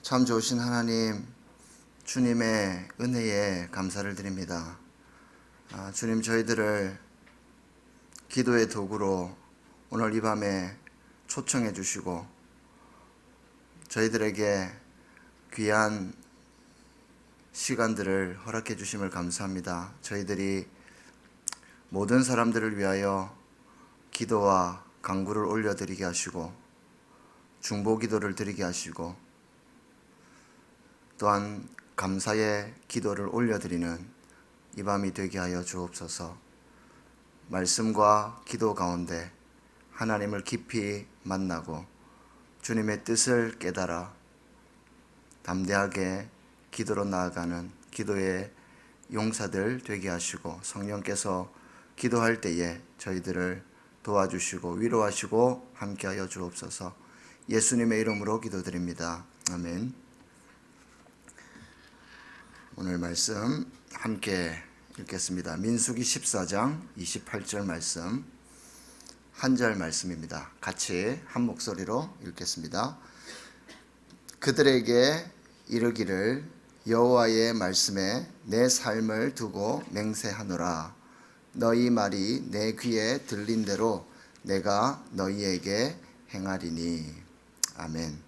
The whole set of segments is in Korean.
참 좋으신 하나님, 주님의 은혜에 감사를 드립니다. 주님, 저희들을 기도의 도구로 오늘 이 밤에 초청해 주시고 저희들에게 귀한 시간들을 허락해 주심을 감사합니다. 저희들이 모든 사람들을 위하여 기도와 간구를 올려드리게 하시고 중보 기도를 드리게 하시고 또한 감사의 기도를 올려드리는 이 밤이 되게 하여 주옵소서. 말씀과 기도 가운데 하나님을 깊이 만나고 주님의 뜻을 깨달아 담대하게 기도로 나아가는 기도의 용사들 되게 하시고 성령께서 기도할 때에 저희들을 도와주시고 위로하시고 함께하여 주옵소서. 예수님의 이름으로 기도드립니다. 아멘. 오늘 말씀 함께 읽겠습니다. 민수기 14장 28절 말씀, 한 절 말씀입니다. 같이 한 목소리로 읽겠습니다. 그들에게 이르기를 여호와의 말씀에 내 삶을 두고 맹세하노라. 너희 말이 내 귀에 들린 대로 내가 너희에게 행하리니. 아멘.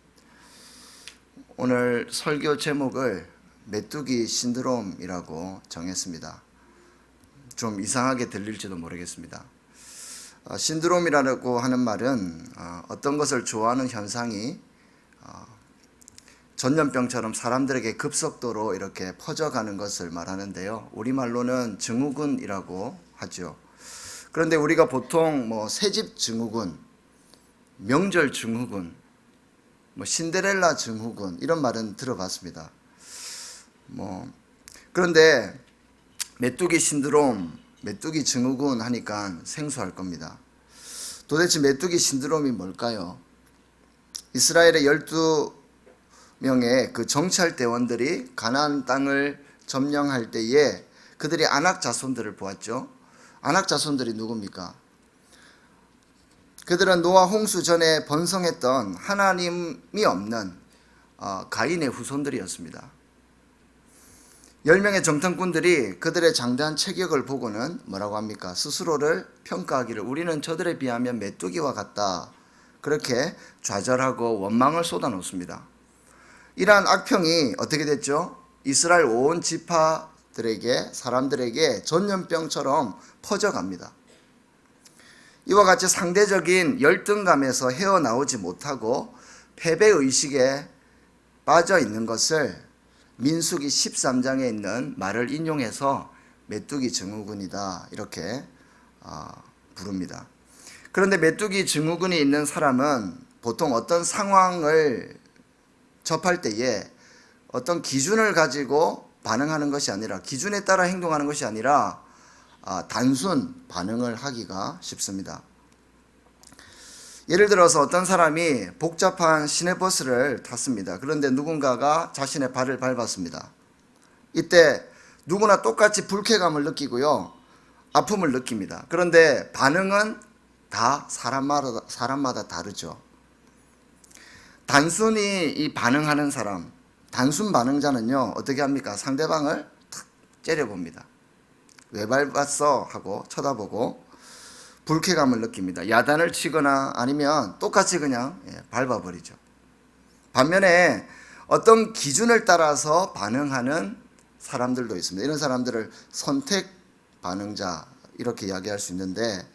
오늘 설교 제목을 메뚜기 신드롬이라고 정했습니다. 좀 이상하게 들릴지도 모르겠습니다. 신드롬이라고 하는 말은 어떤 것을 좋아하는 현상이 전염병처럼 사람들에게 급속도로 이렇게 퍼져가는 것을 말하는데요. 우리말로는 증후군이라고 하죠. 그런데 우리가 보통 새집 증후군, 명절 증후군, 신데렐라 증후군 이런 말은 들어봤습니다. 그런데 메뚜기 신드롬, 메뚜기 증후군 하니까 생소할 겁니다. 도대체 메뚜기 신드롬이 뭘까요? 이스라엘의 12명의 그 정찰대원들이 가나안 땅을 점령할 때에 그들이 아낙 자손들을 보았죠. 아낙 자손들이 누굽니까? 그들은 노아 홍수 전에 번성했던 하나님이 없는 가인의 후손들이었습니다. 10명의 정탐꾼들이 그들의 장대한 체격을 보고는 뭐라고 합니까? 스스로를 평가하기를 우리는 저들에 비하면 메뚜기와 같다. 그렇게 좌절하고 원망을 쏟아놓습니다. 이러한 악평이 어떻게 됐죠? 이스라엘 온 지파들에게, 사람들에게 전염병처럼 퍼져갑니다. 이와 같이 상대적인 열등감에서 헤어나오지 못하고 패배의식에 빠져 있는 것을 민수기 13장에 있는 말을 인용해서 메뚜기 증후군이다 이렇게 부릅니다. 그런데 메뚜기 증후군이 있는 사람은 보통 어떤 상황을 접할 때에 어떤 기준을 가지고 반응하는 것이 아니라, 기준에 따라 행동하는 것이 아니라 단순 반응을 하기가 쉽습니다. 예를 들어서 어떤 사람이 복잡한 시내버스를 탔습니다. 그런데 누군가가 자신의 발을 밟았습니다. 이때 누구나 똑같이 불쾌감을 느끼고요, 아픔을 느낍니다. 그런데 반응은 다 사람마다 다르죠. 단순히 이 반응하는 사람, 단순 반응자는요 어떻게 합니까? 상대방을 탁 째려봅니다. 왜 밟았어? 하고 쳐다보고 불쾌감을 느낍니다. 야단을 치거나 아니면 똑같이 그냥 밟아버리죠. 반면에 어떤 기준을 따라서 반응하는 사람들도 있습니다. 이런 사람들을 선택 반응자 이렇게 이야기할 수 있는데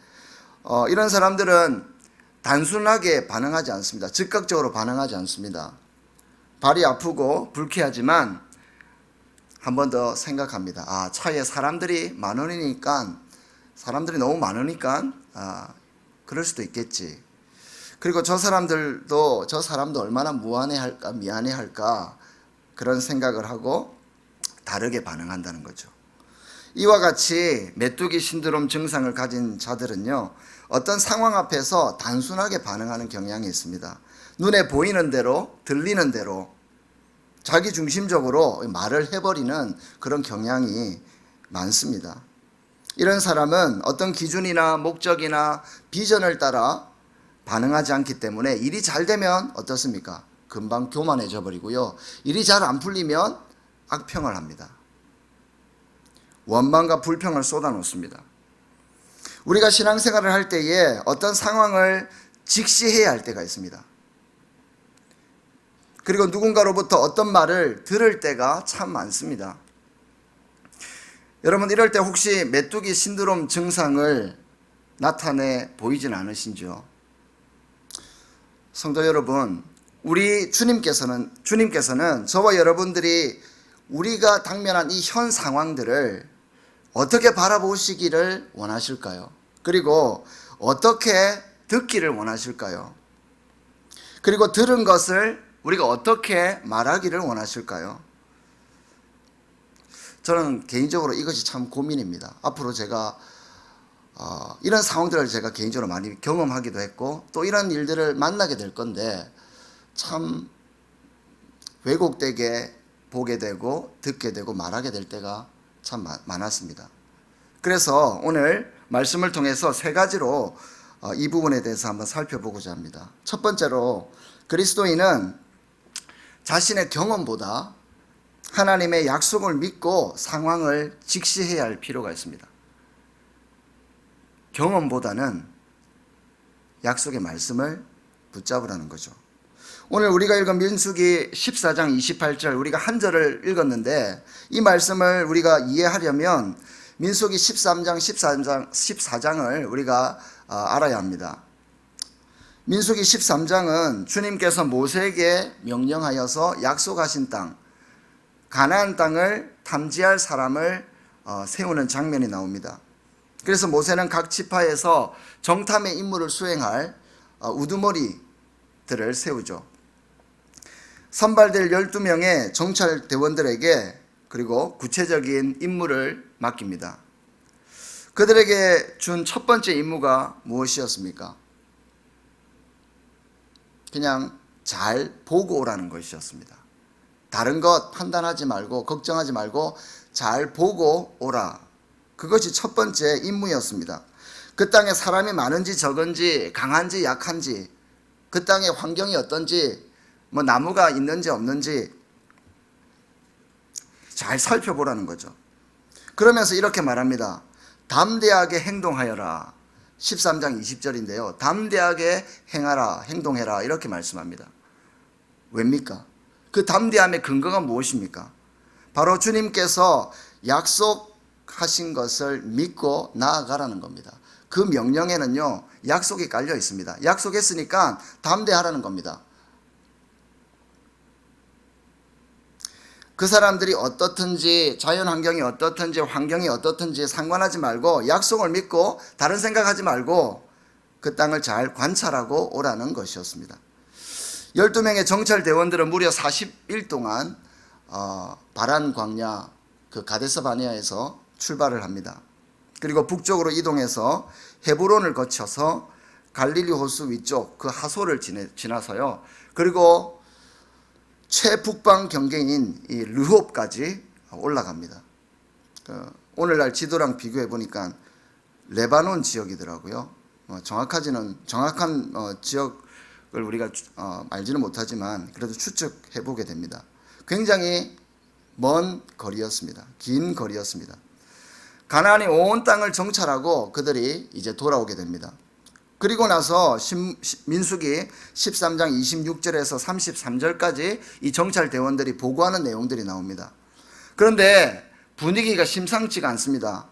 이런 사람들은 단순하게 반응하지 않습니다. 즉각적으로 반응하지 않습니다. 발이 아프고 불쾌하지만 한 번 더 생각합니다. 차에 사람들이 너무 많으니까 그럴 수도 있겠지. 그리고 저 사람도 얼마나 무안해할까, 미안해할까, 그런 생각을 하고 다르게 반응한다는 거죠. 이와 같이 메뚜기 신드롬 증상을 가진 자들은요 어떤 상황 앞에서 단순하게 반응하는 경향이 있습니다. 눈에 보이는 대로, 들리는 대로 자기 중심적으로 말을 해버리는 그런 경향이 많습니다. 이런 사람은 어떤 기준이나 목적이나 비전을 따라 반응하지 않기 때문에 일이 잘 되면 어떻습니까? 금방 교만해져 버리고요. 일이 잘 안 풀리면 악평을 합니다. 원망과 불평을 쏟아놓습니다. 우리가 신앙생활을 할 때에 어떤 상황을 직시해야 할 때가 있습니다. 그리고 누군가로부터 어떤 말을 들을 때가 참 많습니다. 여러분, 이럴 때 혹시 메뚜기 신드롬 증상을 나타내 보이진 않으신지요? 성도 여러분, 우리 주님께서는 저와 여러분들이 우리가 당면한 이 현 상황들을 어떻게 바라보시기를 원하실까요? 그리고 어떻게 듣기를 원하실까요? 그리고 들은 것을 우리가 어떻게 말하기를 원하실까요? 저는 개인적으로 이것이 참 고민입니다. 앞으로 제가 이런 상황들을 제가 개인적으로 많이 경험하기도 했고 또 이런 일들을 만나게 될 건데 참 왜곡되게 보게 되고 듣게 되고 말하게 될 때가 참 많았습니다. 그래서 오늘 말씀을 통해서 세 가지로 이 부분에 대해서 한번 살펴보고자 합니다. 첫 번째로, 그리스도인은 자신의 경험보다 하나님의 약속을 믿고 상황을 직시해야 할 필요가 있습니다. 경험보다는 약속의 말씀을 붙잡으라는 거죠. 오늘 우리가 읽은 민수기 14장 28절, 우리가 한 절을 읽었는데 이 말씀을 우리가 이해하려면 민수기 13장 14장을 우리가 알아야 합니다. 민수기 13장은 주님께서 모세에게 명령하여서 약속하신 땅, 가나안 땅을 탐지할 사람을 세우는 장면이 나옵니다. 그래서 모세는 각 지파에서 정탐의 임무를 수행할 우두머리들을 세우죠. 선발될 12명의 정찰 대원들에게 그리고 구체적인 임무를 맡깁니다. 그들에게 준 첫 번째 임무가 무엇이었습니까? 그냥 잘 보고 오라는 것이었습니다. 다른 것 판단하지 말고 걱정하지 말고 잘 보고 오라. 그것이 첫 번째 임무였습니다. 그 땅에 사람이 많은지 적은지 강한지 약한지 그 땅의 환경이 어떤지 뭐 나무가 있는지 없는지 잘 살펴보라는 거죠. 그러면서 이렇게 말합니다. 담대하게 행동하여라. 13장 20절인데요. 담대하게 행하라, 행동해라 이렇게 말씀합니다. 왜입니까? 그 담대함의 근거가 무엇입니까? 바로 주님께서 약속하신 것을 믿고 나아가라는 겁니다. 그 명령에는요, 약속이 깔려 있습니다. 약속했으니까 담대하라는 겁니다. 그 사람들이 어떻든지 자연환경이 어떻든지 환경이 어떻든지 상관하지 말고 약속을 믿고 다른 생각하지 말고 그 땅을 잘 관찰하고 오라는 것이었습니다. 12명의 정찰 대원들은 무려 40일 동안 바란 광야 그 가데스 바네아에서 출발을 합니다. 그리고 북쪽으로 이동해서 헤브론을 거쳐서 갈릴리 호수 위쪽 그 하솔을 지나서요. 그리고 최북방 경계인 이 르홉까지 올라갑니다. 오늘날 지도랑 비교해 보니까 레바논 지역이더라고요. 정확한 지역을 우리가 알지는 못하지만 그래도 추측해 보게 됩니다. 굉장히 먼 거리였습니다. 긴 거리였습니다. 가나안의 온 땅을 정찰하고 그들이 이제 돌아오게 됩니다. 그리고 나서 민수기 13장 26절에서 33절까지 이 정찰 대원들이 보고하는 내용들이 나옵니다. 그런데 분위기가 심상치가 않습니다.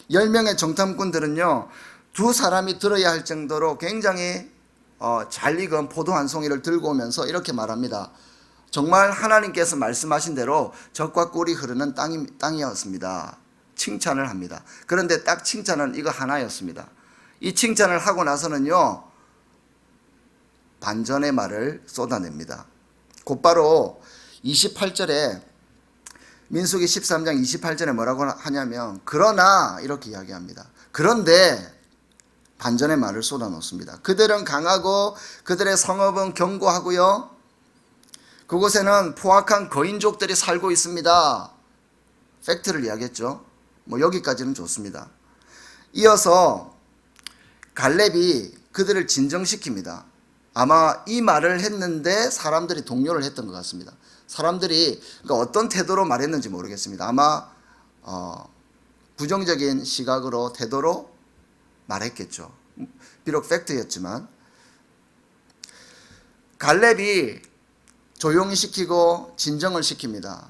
10명의 정탐꾼들은요, 두 사람이 들어야 할 정도로 굉장히 잘 익은 포도 한 송이를 들고 오면서 이렇게 말합니다. 정말 하나님께서 말씀하신 대로 젖과 꿀이 흐르는 땅이었습니다. 칭찬을 합니다. 그런데 딱 칭찬은 이거 하나였습니다. 이 칭찬을 하고 나서는요, 반전의 말을 쏟아냅니다. 곧바로 28절에 민수기 13장 28절에 뭐라고 하냐면 그러나 이렇게 이야기합니다. 그런데 반전의 말을 쏟아놓습니다. 그들은 강하고 그들의 성읍은 견고하고요, 그곳에는 포악한 거인족들이 살고 있습니다. 팩트를 이야기했죠. 여기까지는 좋습니다. 이어서 갈렙이 그들을 진정시킵니다. 아마 이 말을 했는데 사람들이 동요를 했던 것 같습니다. 사람들이 그러니까 어떤 태도로 말했는지 모르겠습니다. 아마 부정적인 시각으로 태도로 말했겠죠. 비록 팩트였지만 갈렙이 조용히 시키고 진정을 시킵니다.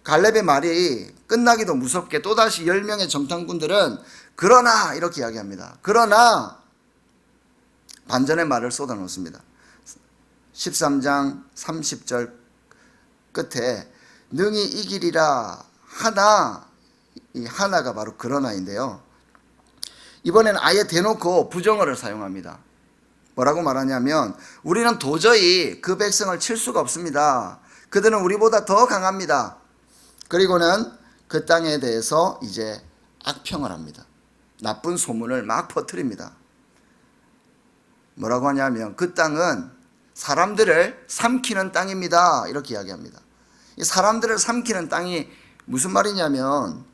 갈렙의 말이 끝나기도 무섭게 또다시 10명의 정탐꾼들은 그러나 이렇게 이야기합니다. 그러나 반전의 말을 쏟아놓습니다. 13장 30절 끝에 능히 이기리라 하나, 이 하나가 바로 그러나인데요. 이번에는 아예 대놓고 부정어를 사용합니다. 뭐라고 말하냐면 우리는 도저히 그 백성을 칠 수가 없습니다. 그들은 우리보다 더 강합니다. 그리고는 그 땅에 대해서 이제 악평을 합니다. 나쁜 소문을 막 퍼뜨립니다. 뭐라고 하냐면 그 땅은 사람들을 삼키는 땅입니다. 이렇게 이야기합니다. 이 사람들을 삼키는 땅이 무슨 말이냐면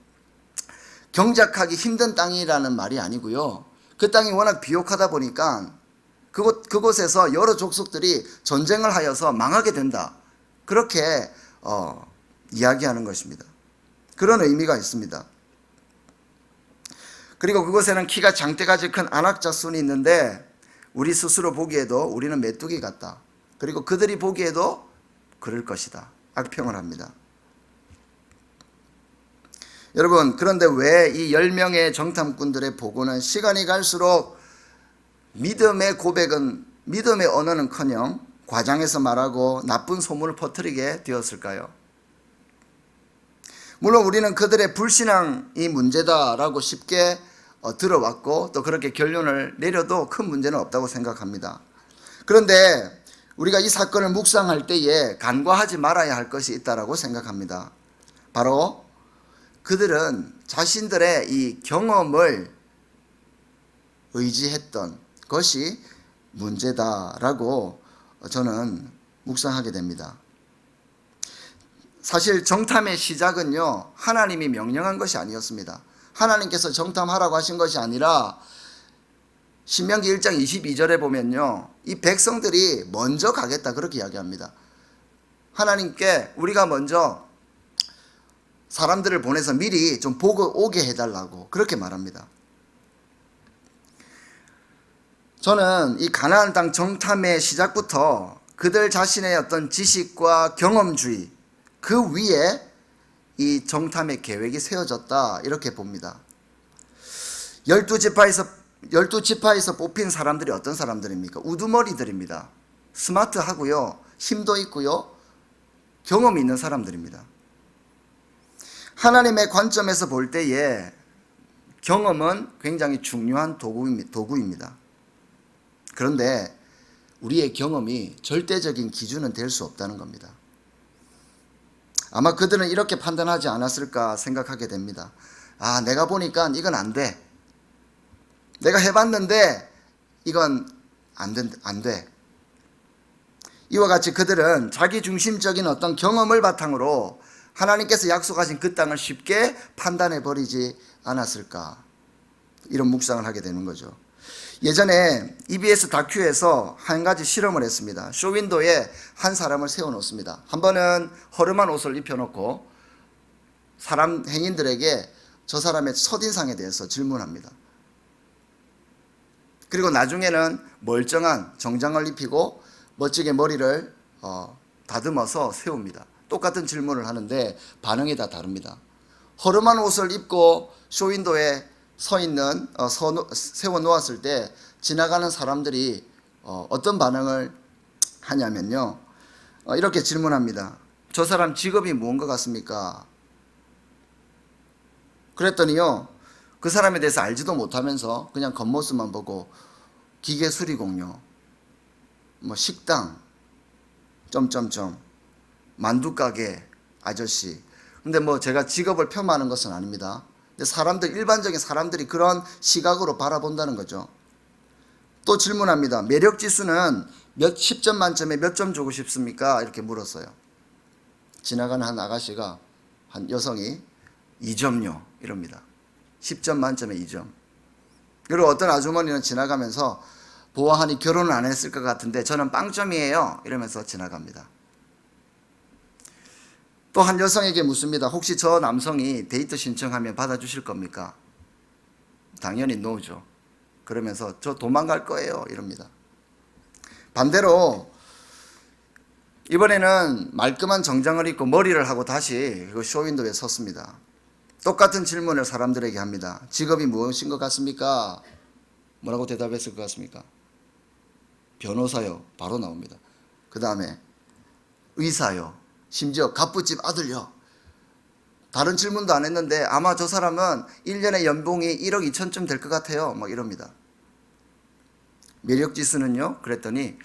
경작하기 힘든 땅이라는 말이 아니고요. 그 땅이 워낙 비옥하다 보니까 그곳에서 여러 족속들이 전쟁을 하여서 망하게 된다. 그렇게 이야기하는 것입니다. 그런 의미가 있습니다. 그리고 그곳에는 키가 장대같이 큰 안악자손이 있는데 우리 스스로 보기에도 우리는 메뚜기 같다. 그리고 그들이 보기에도 그럴 것이다. 악평을 합니다. 여러분, 그런데 왜 이 10명의 정탐꾼들의 보고는 시간이 갈수록 믿음의 고백은, 믿음의 언어는커녕 과장해서 말하고 나쁜 소문을 퍼뜨리게 되었을까요? 물론 우리는 그들의 불신앙이 문제다라고 쉽게 들어왔고 또 그렇게 결론을 내려도 큰 문제는 없다고 생각합니다. 그런데 우리가 이 사건을 묵상할 때에 간과하지 말아야 할 것이 있다고 생각합니다. 바로 그들은 자신들의 이 경험을 의지했던 것이 문제다라고 저는 묵상하게 됩니다. 사실 정탐의 시작은요, 하나님이 명령한 것이 아니었습니다. 하나님께서 정탐하라고 하신 것이 아니라 신명기 1장 22절에 보면요, 이 백성들이 먼저 가겠다 그렇게 이야기합니다. 하나님께 우리가 먼저 사람들을 보내서 미리 좀 보고 오게 해달라고 그렇게 말합니다. 저는 이 가나안 땅 정탐의 시작부터 그들 자신의 어떤 지식과 경험주의 그 위에 이 정탐의 계획이 세워졌다 이렇게 봅니다. 12지파에서 뽑힌 사람들이 어떤 사람들입니까? 우두머리들입니다. 스마트하고요, 힘도 있고요, 경험이 있는 사람들입니다. 하나님의 관점에서 볼 때에 경험은 굉장히 중요한 도구입니다. 그런데 우리의 경험이 절대적인 기준은 될 수 없다는 겁니다. 아마 그들은 이렇게 판단하지 않았을까 생각하게 됩니다. 아, 내가 보니까 이건 안 돼. 내가 해봤는데 이건 안 돼. 이와 같이 그들은 자기중심적인 어떤 경험을 바탕으로 하나님께서 약속하신 그 땅을 쉽게 판단해버리지 않았을까, 이런 묵상을 하게 되는 거죠. 예전에 EBS 다큐에서 한 가지 실험을 했습니다. 쇼윈도에 한 사람을 세워놓습니다. 한 번은 허름한 옷을 입혀놓고 행인들에게 저 사람의 첫인상에 대해서 질문합니다. 그리고 나중에는 멀쩡한 정장을 입히고 멋지게 머리를 다듬어서 세웁니다. 똑같은 질문을 하는데 반응이 다 다릅니다. 허름한 옷을 입고 쇼윈도에 세워 놓았을 때 지나가는 사람들이 어떤 반응을 하냐면요, 이렇게 질문합니다. 저 사람 직업이 무엇인 것 같습니까? 그랬더니요, 그 사람에 대해서 알지도 못하면서 그냥 겉모습만 보고 기계 수리공요, 식당, 만두가게 아저씨. 근데 제가 직업을 폄하하는 것은 아닙니다. 근데 일반적인 사람들이 그런 시각으로 바라본다는 거죠. 또 질문합니다. 매력 지수는 10점 만점에 몇 점 주고 싶습니까? 이렇게 물었어요. 지나가는 한 아가씨가, 한 여성이 2점요 이럽니다. 10점 만점에 2점. 그리고 어떤 아주머니는 지나가면서 보아하니 결혼을 안 했을 것 같은데 저는 빵점이에요. 이러면서 지나갑니다. 또 한 여성에게 묻습니다. 혹시 저 남성이 데이트 신청하면 받아주실 겁니까? 당연히 노죠. 그러면서 저 도망갈 거예요. 이럽니다. 반대로 이번에는 말끔한 정장을 입고 머리를 하고 다시 그 쇼윈도에 섰습니다. 똑같은 질문을 사람들에게 합니다. 직업이 무엇인 것 같습니까? 뭐라고 대답했을 것 같습니까? 변호사요. 바로 나옵니다. 그 다음에 의사요. 심지어 갑부집 아들요. 다른 질문도 안 했는데 아마 저 사람은 1년에 연봉이 1억 2천쯤 될 것 같아요. 막 이럽니다. 매력지수는요? 그랬더니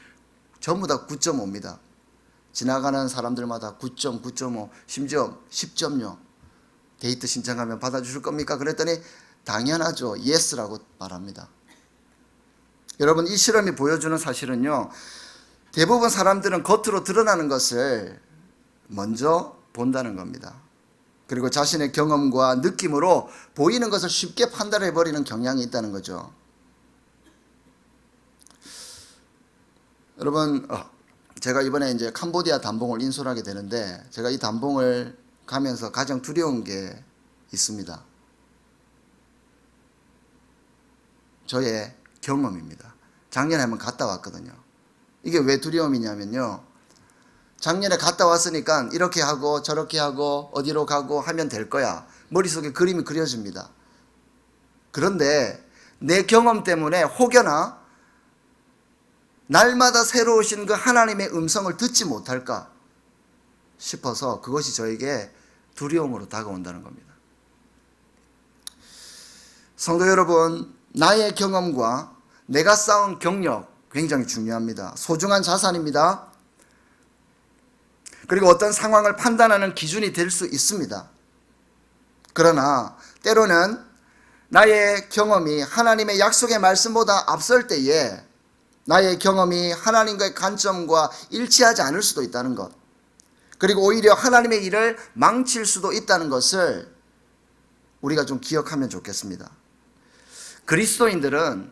전부 다 9.5입니다. 지나가는 사람들마다 9점, 9.5, 심지어 10점요. 데이트 신청하면 받아주실 겁니까? 그랬더니 당연하죠. 예스라고 말합니다. 여러분, 이 실험이 보여주는 사실은요, 대부분 사람들은 겉으로 드러나는 것을 먼저 본다는 겁니다. 그리고 자신의 경험과 느낌으로 보이는 것을 쉽게 판단해버리는 경향이 있다는 거죠. 여러분, 제가 이번에 이제 캄보디아 단봉을 인솔하게 되는데, 제가 이 단봉을 가면서 가장 두려운 게 있습니다. 저의 경험입니다. 작년에 한번 갔다 왔거든요. 이게 왜 두려움이냐면요, 작년에 갔다 왔으니까 이렇게 하고 저렇게 하고 어디로 가고 하면 될 거야. 머릿속에 그림이 그려집니다. 그런데 내 경험 때문에 혹여나 날마다 새로우신 그 하나님의 음성을 듣지 못할까 싶어서 그것이 저에게 두려움으로 다가온다는 겁니다. 성도 여러분, 나의 경험과 내가 쌓은 경력 굉장히 중요합니다. 소중한 자산입니다. 그리고 어떤 상황을 판단하는 기준이 될 수 있습니다. 그러나 때로는 나의 경험이 하나님의 약속의 말씀보다 앞설 때에 나의 경험이 하나님과의 관점과 일치하지 않을 수도 있다는 것, 그리고 오히려 하나님의 일을 망칠 수도 있다는 것을 우리가 좀 기억하면 좋겠습니다. 그리스도인들은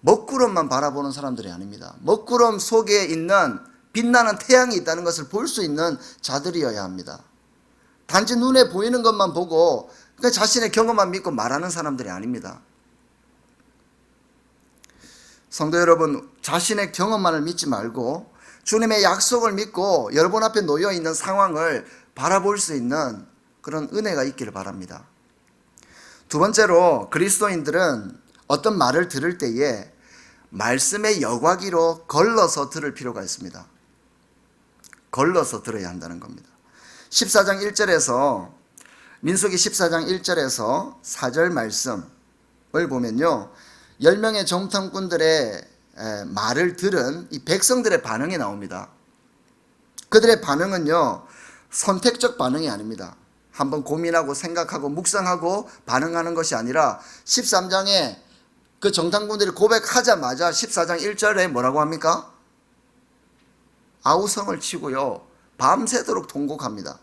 먹구름만 바라보는 사람들이 아닙니다. 먹구름 속에 있는 빛나는 태양이 있다는 것을 볼 수 있는 자들이어야 합니다. 단지 눈에 보이는 것만 보고 자신의 경험만 믿고 말하는 사람들이 아닙니다. 성도 여러분, 자신의 경험만을 믿지 말고 주님의 약속을 믿고 여러분 앞에 놓여 있는 상황을 바라볼 수 있는 그런 은혜가 있기를 바랍니다. 두 번째로, 그리스도인들은 어떤 말을 들을 때에 말씀의 여과기로 걸러서 들을 필요가 있습니다. 걸러서 들어야 한다는 겁니다. 14장 1절에서 민수기 14장 1절에서 4절 말씀을 보면요, 10명의 정탐꾼들의 말을 들은 이 백성들의 반응이 나옵니다. 그들의 반응은요, 선택적 반응이 아닙니다. 한번 고민하고 생각하고 묵상하고 반응하는 것이 아니라 13장에 그 정탐꾼들이 고백하자마자 14장 1절에 뭐라고 합니까? 아우성을 치고요, 밤새도록 통곡합니다.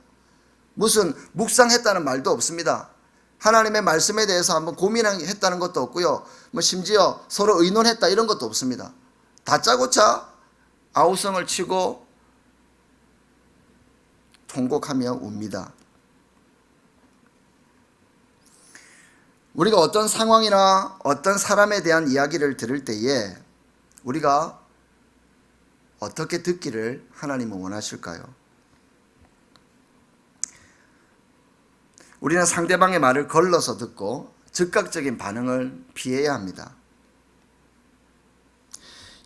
무슨 묵상했다는 말도 없습니다. 하나님의 말씀에 대해서 한번 고민했다는 것도 없고요, 심지어 서로 의논했다 이런 것도 없습니다. 다짜고짜 아우성을 치고 통곡하며 웁니다. 우리가 어떤 상황이나 어떤 사람에 대한 이야기를 들을 때에 우리가 어떻게 듣기를 하나님은 원하실까요? 우리는 상대방의 말을 걸러서 듣고 즉각적인 반응을 피해야 합니다.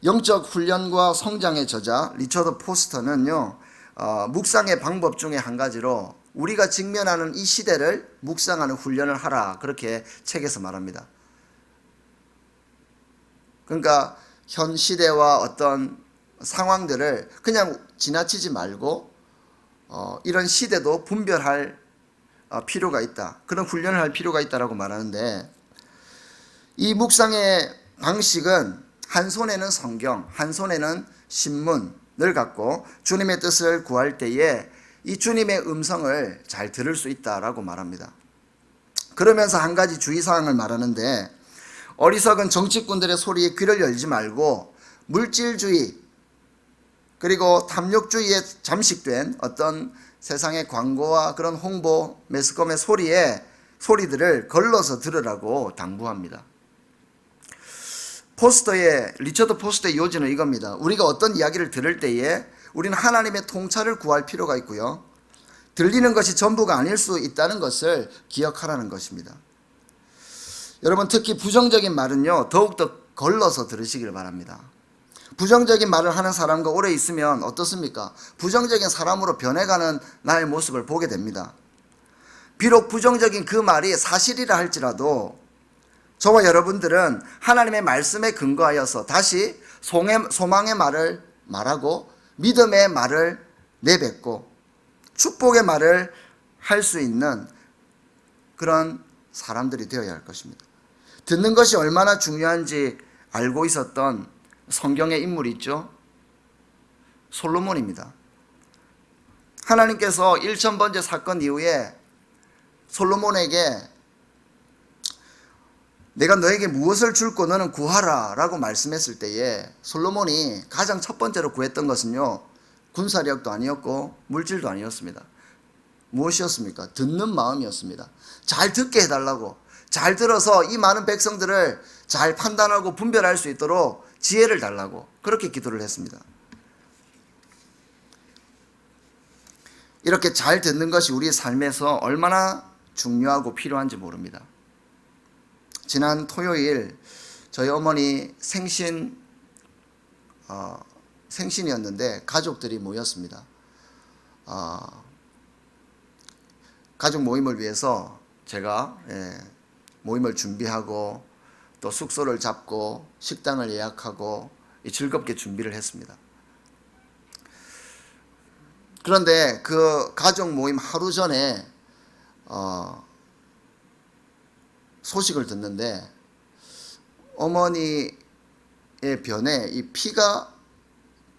영적 훈련과 성장의 저자 리처드 포스터는요, 묵상의 방법 중에 한 가지로 우리가 직면하는 이 시대를 묵상하는 훈련을 하라, 그렇게 책에서 말합니다. 그러니까 현 시대와 어떤 상황들을 그냥 지나치지 말고 이런 시대도 분별할 필요가 있다, 그런 훈련을 할 필요가 있다라고 말하는데, 이 묵상의 방식은 한 손에는 성경, 한 손에는 신문을 갖고 주님의 뜻을 구할 때에 이 주님의 음성을 잘 들을 수 있다라고 말합니다. 그러면서 한 가지 주의사항을 말하는데, 어리석은 정치꾼들의 소리에 귀를 열지 말고 물질주의 그리고 탐욕주의에 잠식된 어떤 세상의 광고와 그런 홍보 매스컴의 소리들을 걸러서 들으라고 당부합니다. 리처드 포스터의 요지는 이겁니다. 우리가 어떤 이야기를 들을 때에 우리는 하나님의 통찰을 구할 필요가 있고요. 들리는 것이 전부가 아닐 수 있다는 것을 기억하라는 것입니다. 여러분, 특히 부정적인 말은요, 더욱더 걸러서 들으시길 바랍니다. 부정적인 말을 하는 사람과 오래 있으면 어떻습니까? 부정적인 사람으로 변해가는 나의 모습을 보게 됩니다. 비록 부정적인 그 말이 사실이라 할지라도 저와 여러분들은 하나님의 말씀에 근거하여서 다시 소망의 말을 말하고 믿음의 말을 내뱉고 축복의 말을 할 수 있는 그런 사람들이 되어야 할 것입니다. 듣는 것이 얼마나 중요한지 알고 있었던 성경의 인물이 있죠. 솔로몬입니다. 하나님께서 1000번째 사건 이후에 솔로몬에게 내가 너에게 무엇을 줄고 너는 구하라 라고 말씀했을 때에 솔로몬이 가장 첫 번째로 구했던 것은요, 군사력도 아니었고 물질도 아니었습니다. 무엇이었습니까? 듣는 마음이었습니다. 잘 듣게 해달라고, 잘 들어서 이 많은 백성들을 잘 판단하고 분별할 수 있도록 지혜를 달라고 그렇게 기도를 했습니다. 이렇게 잘 듣는 것이 우리의 삶에서 얼마나 중요하고 필요한지 모릅니다. 지난 토요일 저희 어머니 생신이었는데 가족들이 모였습니다. 가족 모임을 위해서 제가 모임을 준비하고 또 숙소를 잡고 식당을 예약하고 즐겁게 준비를 했습니다. 그런데 그 가족 모임 하루 전에 소식을 듣는데 어머니의 변에 이 피가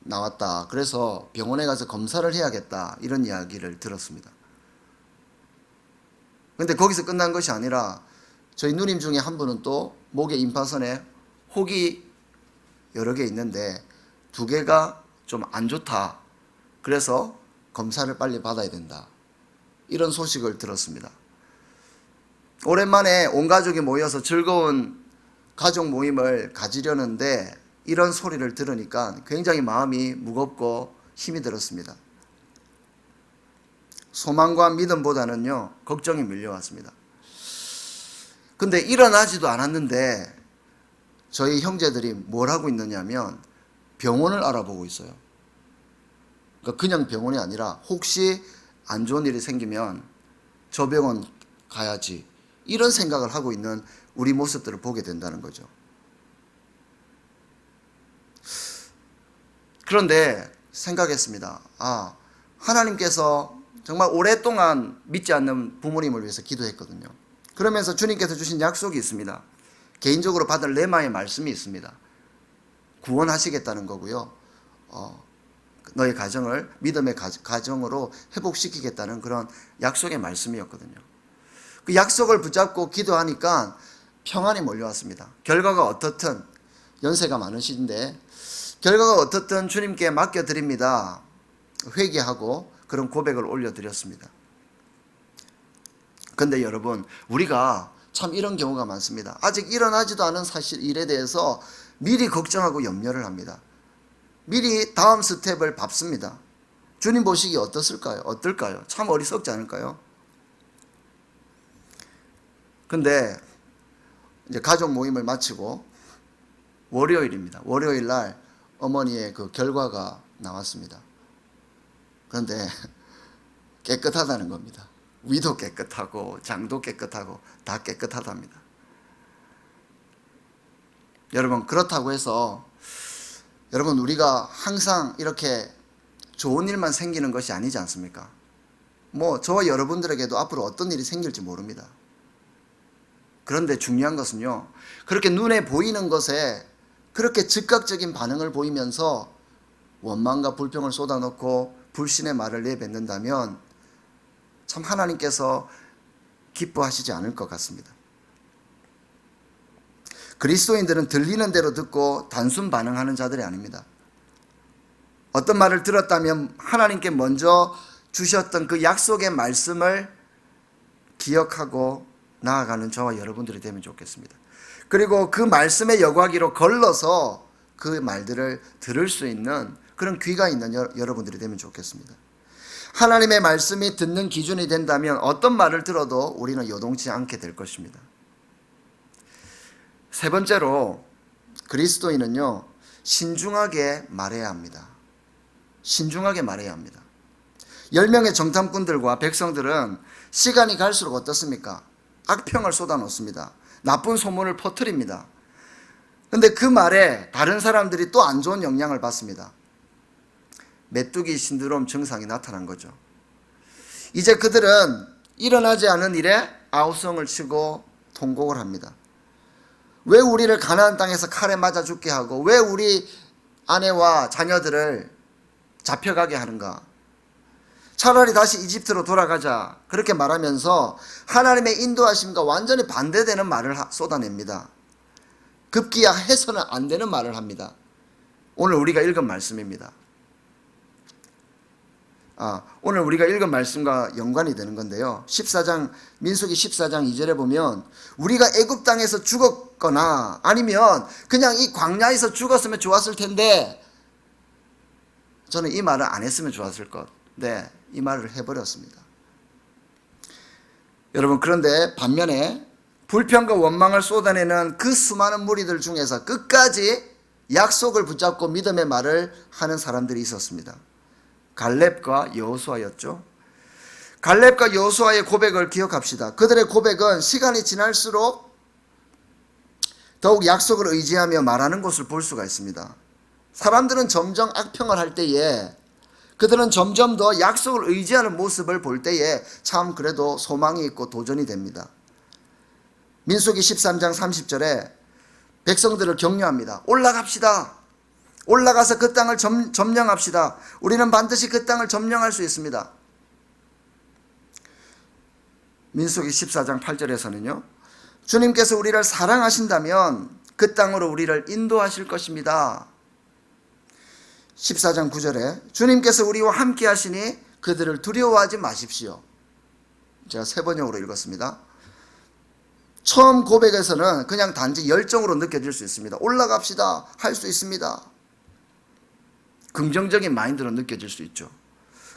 나왔다. 그래서 병원에 가서 검사를 해야겠다. 이런 이야기를 들었습니다. 그런데 거기서 끝난 것이 아니라 저희 누님 중에 한 분은 또 목에 임파선에 혹이 여러 개 있는데 2개가 좀 안 좋다. 그래서 검사를 빨리 받아야 된다. 이런 소식을 들었습니다. 오랜만에 온 가족이 모여서 즐거운 가족 모임을 가지려는데 이런 소리를 들으니까 굉장히 마음이 무겁고 힘이 들었습니다. 소망과 믿음보다는요, 걱정이 밀려왔습니다. 근데 일어나지도 않았는데 저희 형제들이 뭘 하고 있느냐면 병원을 알아보고 있어요. 그러니까 그냥 병원이 아니라 혹시 안 좋은 일이 생기면 저 병원 가야지, 이런 생각을 하고 있는 우리 모습들을 보게 된다는 거죠. 그런데 생각했습니다. 하나님께서 정말 오랫동안 믿지 않는 부모님을 위해서 기도했거든요. 그러면서 주님께서 주신 약속이 있습니다. 개인적으로 받은 레마의 말씀이 있습니다. 구원하시겠다는 거고요. 너의 가정을 믿음의 가정으로 회복시키겠다는 그런 약속의 말씀이었거든요. 그 약속을 붙잡고 기도하니까 평안이 몰려왔습니다. 결과가 어떻든, 연세가 많으신데 결과가 어떻든 주님께 맡겨드립니다. 회개하고 그런 고백을 올려드렸습니다. 그런데 여러분, 우리가 참 이런 경우가 많습니다. 아직 일어나지도 않은 사실 일에 대해서 미리 걱정하고 염려를 합니다. 미리 다음 스텝을 밟습니다. 주님 보시기 어떨까요? 참 어리석지 않을까요? 근데 이제 가족 모임을 마치고 월요일입니다. 월요일 날 어머니의 그 결과가 나왔습니다. 그런데 깨끗하다는 겁니다. 위도 깨끗하고 장도 깨끗하고 다 깨끗하답니다. 여러분, 그렇다고 해서 여러분, 우리가 항상 이렇게 좋은 일만 생기는 것이 아니지 않습니까? 저와 여러분들에게도 앞으로 어떤 일이 생길지 모릅니다. 그런데 중요한 것은요, 그렇게 눈에 보이는 것에 그렇게 즉각적인 반응을 보이면서 원망과 불평을 쏟아놓고 불신의 말을 내뱉는다면 참 하나님께서 기뻐하시지 않을 것 같습니다. 그리스도인들은 들리는 대로 듣고 단순 반응하는 자들이 아닙니다. 어떤 말을 들었다면 하나님께 먼저 주셨던 그 약속의 말씀을 기억하고 나아가는 저와 여러분들이 되면 좋겠습니다. 그리고 그 말씀의 여과기로 걸러서 그 말들을 들을 수 있는 그런 귀가 있는 여러분들이 되면 좋겠습니다. 하나님의 말씀이 듣는 기준이 된다면 어떤 말을 들어도 우리는 요동치 않게 될 것입니다. 세 번째로 그리스도인은요, 신중하게 말해야 합니다. 신중하게 말해야 합니다. 10명의 정탐꾼들과 백성들은 시간이 갈수록 어떻습니까? 악평을 쏟아놓습니다. 나쁜 소문을 퍼뜨립니다. 그런데 그 말에 다른 사람들이 또 안 좋은 영향을 받습니다. 메뚜기 신드롬 증상이 나타난 거죠. 이제 그들은 일어나지 않은 일에 아우성을 치고 통곡을 합니다. 왜 우리를 가나안 땅에서 칼에 맞아 죽게 하고 왜 우리 아내와 자녀들을 잡혀가게 하는가? 차라리 다시 이집트로 돌아가자. 그렇게 말하면서 하나님의 인도하심과 완전히 반대되는 말을 쏟아냅니다. 급기야 해서는 안 되는 말을 합니다. 오늘 우리가 읽은 말씀입니다. 오늘 우리가 읽은 말씀과 연관이 되는 건데요. 민수기 14장 2절에 보면 우리가 애굽 땅에서 죽었거나 아니면 그냥 이 광야에서 죽었으면 좋았을 텐데 저는 이 말을 안 했으면 좋았을 것. 네, 이 말을 해버렸습니다. 여러분, 그런데 반면에 불평과 원망을 쏟아내는 그 수많은 무리들 중에서 끝까지 약속을 붙잡고 믿음의 말을 하는 사람들이 있었습니다. 갈렙과 여호수아였죠. 갈렙과 여호수아의 고백을 기억합시다. 그들의 고백은 시간이 지날수록 더욱 약속을 의지하며 말하는 것을 볼 수가 있습니다. 사람들은 점점 악평을 할 때에 그들은 점점 더 약속을 의지하는 모습을 볼 때에 참 그래도 소망이 있고 도전이 됩니다. 민수기 13장 30절에 백성들을 격려합니다. 올라갑시다. 올라가서 그 땅을 점령합시다. 우리는 반드시 그 땅을 점령할 수 있습니다. 민수기 14장 8절에서는요. 주님께서 우리를 사랑하신다면 그 땅으로 우리를 인도하실 것입니다. 14장 9절에 주님께서 우리와 함께 하시니 그들을 두려워하지 마십시오. 제가 세 번역으로 읽었습니다. 처음 고백에서는 그냥 단지 열정으로 느껴질 수 있습니다. 올라갑시다. 할 수 있습니다. 긍정적인 마인드로 느껴질 수 있죠.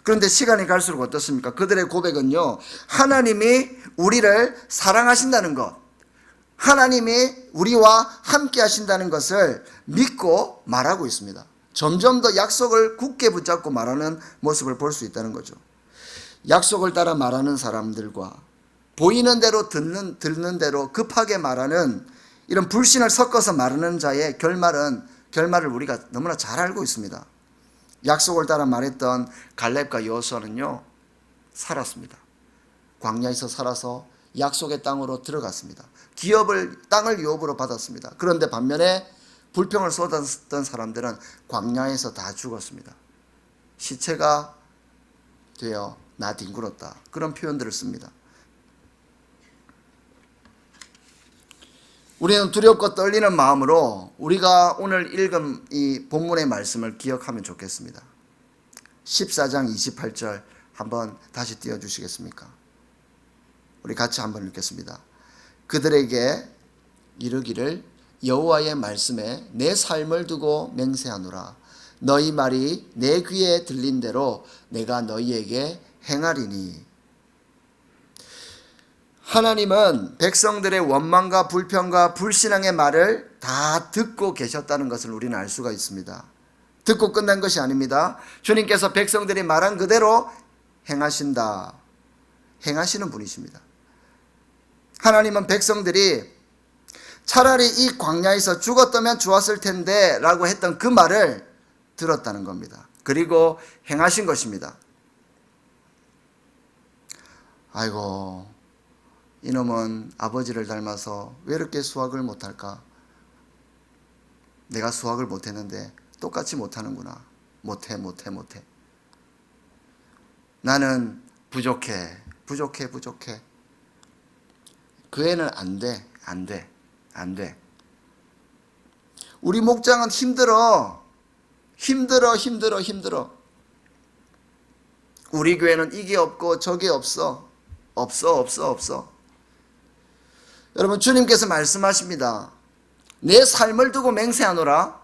그런데 시간이 갈수록 어떻습니까? 그들의 고백은요, 하나님이 우리를 사랑하신다는 것, 하나님이 우리와 함께 하신다는 것을 믿고 말하고 있습니다. 점점 더 약속을 굳게 붙잡고 말하는 모습을 볼 수 있다는 거죠. 약속을 따라 말하는 사람들과 보이는 대로 듣는 대로 급하게 말하는 이런 불신을 섞어서 말하는 자의 결말을 우리가 너무나 잘 알고 있습니다. 약속을 따라 말했던 갈렙과 여호수아는요, 살았습니다. 광야에서 살아서 약속의 땅으로 들어갔습니다. 땅을 유업으로 받았습니다. 그런데 반면에 불평을 쏟았던 사람들은 광야에서 다 죽었습니다. 시체가 되어 나 뒹굴었다. 그런 표현들을 씁니다. 우리는 두렵고 떨리는 마음으로 우리가 오늘 읽은 이 본문의 말씀을 기억하면 좋겠습니다. 14장 28절 한번 다시 띄워주시겠습니까? 우리 같이 한번 읽겠습니다. 그들에게 이르기를 여호와의 말씀에 내 삶을 두고 맹세하노라. 너희 말이 내 귀에 들린 대로 내가 너희에게 행하리니. 하나님은 백성들의 원망과 불평과 불신앙의 말을 다 듣고 계셨다는 것을 우리는 알 수가 있습니다. 듣고 끝난 것이 아닙니다. 주님께서 백성들이 말한 그대로 행하신다. 행하시는 분이십니다. 하나님은 백성들이 차라리 이 광야에서 죽었다면 좋았을 텐데 라고 했던 그 말을 들었다는 겁니다. 그리고 행하신 것입니다. 아이고, 이놈은 아버지를 닮아서 왜 이렇게 수학을 못할까? 내가 수학을 못했는데 똑같이 못하는구나. 못해. 나는 부족해. 그 애는 안 돼. 우리 목장은 힘들어. 우리 교회는 이게 없고 저게 없어. 없어. 여러분, 주님께서 말씀하십니다. 내 삶을 두고 맹세하노라.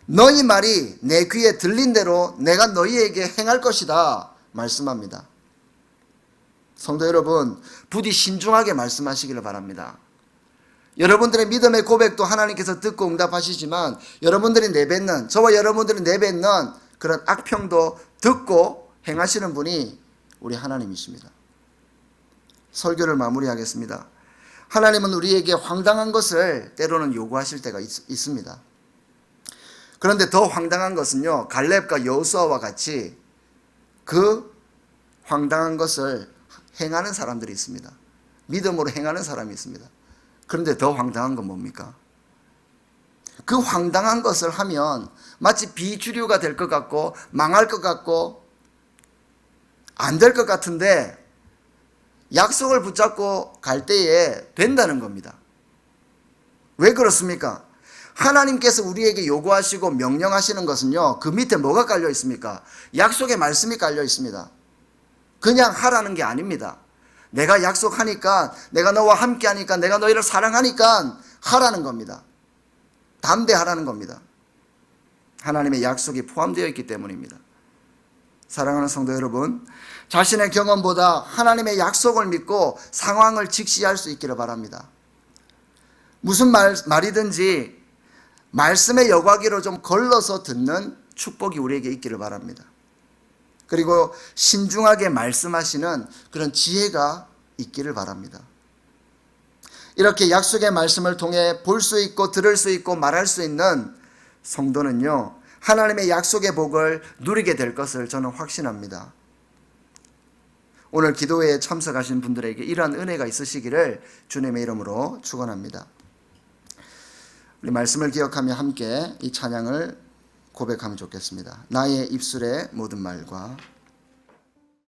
너희 말이 내 귀에 들린 대로 내가 너희에게 행할 것이다 말씀합니다. 성도 여러분, 부디 신중하게 말씀하시기를 바랍니다. 여러분들의 믿음의 고백도 하나님께서 듣고 응답하시지만 여러분들이 내뱉는, 저와 여러분들이 내뱉는 그런 악평도 듣고 행하시는 분이 우리 하나님이십니다. 설교를 마무리하겠습니다. 하나님은 우리에게 황당한 것을 때로는 요구하실 때가 있습니다. 그런데 더 황당한 것은요, 갈렙과 여호수아와 같이 그 황당한 것을 행하는 사람들이 있습니다. 믿음으로 행하는 사람이 있습니다. 그런데 더 황당한 건 뭡니까? 그 황당한 것을 하면 마치 비주류가 될 것 같고 망할 것 같고 안 될 것 같은데 약속을 붙잡고 갈 때에 된다는 겁니다. 왜 그렇습니까? 하나님께서 우리에게 요구하시고 명령하시는 것은요, 그 밑에 뭐가 깔려 있습니까? 약속의 말씀이 깔려 있습니다. 그냥 하라는 게 아닙니다. 내가 약속하니까, 내가 너와 함께 하니까, 내가 너희를 사랑하니까 하라는 겁니다. 담대하라는 겁니다. 하나님의 약속이 포함되어 있기 때문입니다. 사랑하는 성도 여러분, 자신의 경험보다 하나님의 약속을 믿고 상황을 직시할 수 있기를 바랍니다. 무슨 말이든지 말씀의 여과기로 좀 걸러서 듣는 축복이 우리에게 있기를 바랍니다. 그리고 신중하게 말씀하시는 그런 지혜가 있기를 바랍니다. 이렇게 약속의 말씀을 통해 볼 수 있고 들을 수 있고 말할 수 있는 성도는요, 하나님의 약속의 복을 누리게 될 것을 저는 확신합니다. 오늘 기도회에 참석하신 분들에게 이러한 은혜가 있으시기를 주님의 이름으로 축원합니다. 우리 말씀을 기억하며 함께 이 찬양을 고백하면 좋겠습니다. 나의 입술의 모든 말과